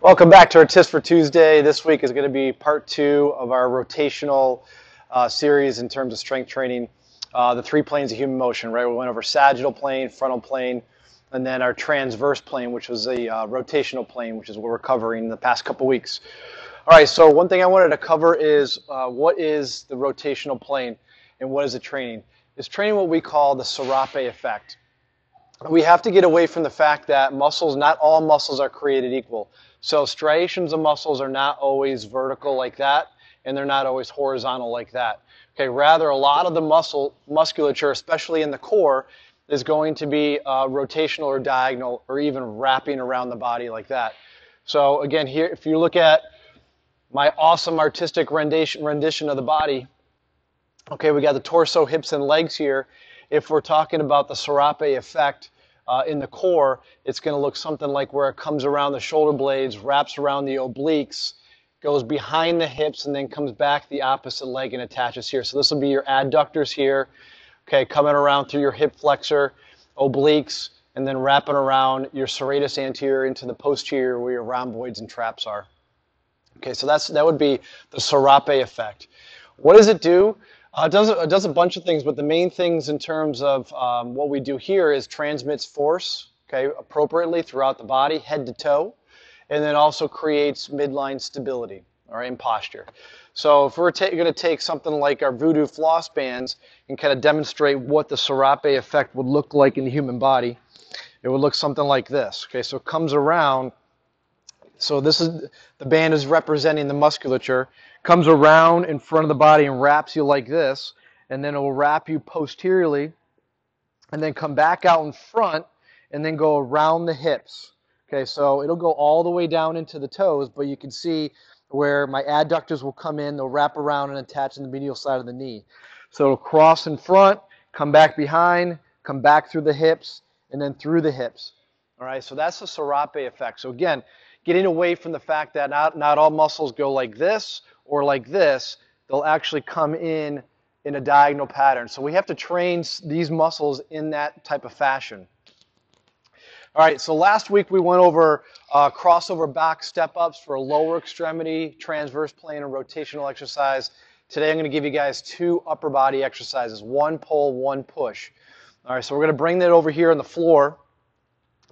Welcome back to our TIS for Tuesday. This week is going to be part 2 of our rotational series in terms of strength training. The 3 planes of human motion, right? We went over sagittal plane, frontal plane, and then our transverse plane, which was a rotational plane, which is what we're covering in the past couple weeks. All right, so one thing I wanted to cover is what is the rotational plane and what is it training? It's training what we call the Serape Effect. We have to get away from the fact that muscles, not all muscles are created equal. So striations of muscles are not always vertical like that, and they're not always horizontal like that. Okay, rather a lot of the musculature, especially in the core, is going to be rotational or diagonal or even wrapping around the body like that. So again, here, if you look at my awesome artistic rendition of the body, okay, we got the torso, hips, and legs here. If we're talking about the Serape Effect in the core, it's going to look something like where it comes around the shoulder blades, wraps around the obliques, goes behind the hips, and then comes back the opposite leg and attaches here. So this will be your adductors here, okay, coming around through your hip flexor, obliques, and then wrapping around your serratus anterior into the posterior where your rhomboids and traps are. Okay, so that would be the Serape Effect. What does it do? It does a bunch of things, but the main things in terms of what we do here is transmits force, okay, appropriately throughout the body, head to toe, and then also creates midline stability, all right, in posture. So if we're going to take something like our voodoo floss bands and kind of demonstrate what the Serape Effect would look like in the human body, it would look something like this. Okay, so it comes around. So this is, the band is representing the musculature, comes around in front of the body and wraps you like this, and then it will wrap you posteriorly, and then come back out in front, and then go around the hips. Okay, so it'll go all the way down into the toes, but you can see where my adductors will come in, they'll wrap around and attach in the medial side of the knee. So it'll cross in front, come back behind, come back through the hips, and then through the hips. All right, so that's the Serape Effect. So again, getting away from the fact that not all muscles go like this or like this, they'll actually come in a diagonal pattern. So we have to train these muscles in that type of fashion. All right, so last week we went over crossover back step-ups for lower extremity, transverse plane, and rotational exercise. Today I'm going to give you guys 2 upper body exercises, 1 pull, 1 push. All right, so we're going to bring that over here on the floor,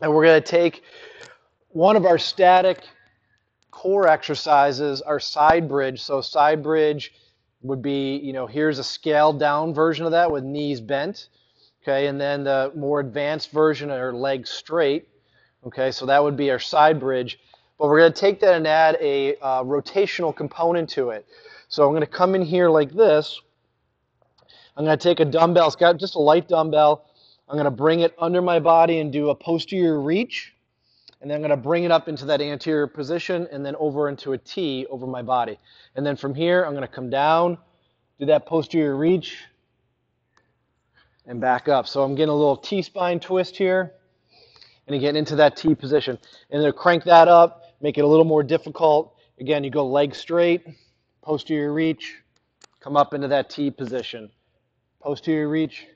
and we're going to take one of our static core exercises, our side bridge. So side bridge would be, here's a scaled down version of that with knees bent. Okay, and then the more advanced version are legs straight. Okay, so that would be our side bridge. But we're going to take that and add a rotational component to it. So I'm going to come in here like this. I'm going to take a dumbbell. It's got just a light dumbbell. I'm going to bring it under my body and do a posterior reach. And then I'm going to bring it up into that anterior position and then over into a T over my body. And then from here, I'm going to come down, do that posterior reach, and back up. So I'm getting a little T-spine twist here, and again into that T position. And then crank that up, make it a little more difficult. Again, you go leg straight, posterior reach, come up into that T position. Posterior reach,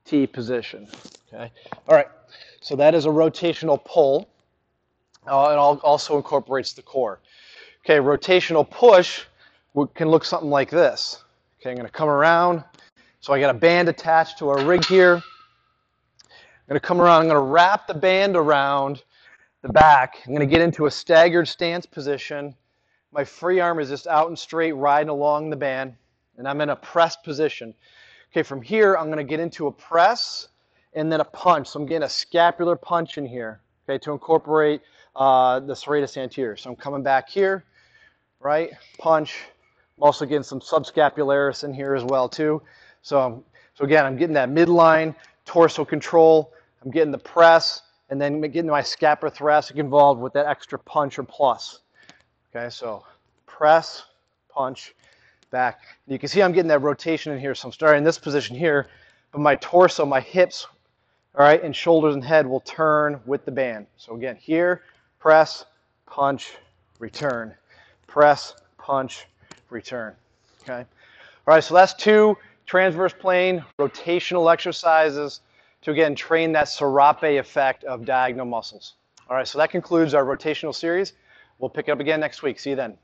T position. Okay. All right. So that is a rotational pull. It also incorporates the core. Okay, rotational push can look something like this. Okay, I'm going to come around. So I got a band attached to a rig here. I'm going to come around. I'm going to wrap the band around the back. I'm going to get into a staggered stance position. My free arm is just out and straight, riding along the band, and I'm in a press position. Okay, from here, I'm going to get into a press and then a punch. So I'm getting a scapular punch in here, okay, to incorporate the serratus anterior. So I'm coming back here, right, punch. I'm also getting some subscapularis in here as well, too. So again, I'm getting that midline, torso control. I'm getting the press, and then getting my scapulothoracic involved with that extra punch or plus. Okay, so press, punch, back. And you can see I'm getting that rotation in here. So I'm starting in this position here, but my torso, my hips, all right, and shoulders and head will turn with the band. So again, here, press, punch, return. Press, punch, return. Okay. All right, so that's 2 transverse plane rotational exercises to, again, train that Serape effect of diagonal muscles. All right, so that concludes our rotational series. We'll pick it up again next week. See you then.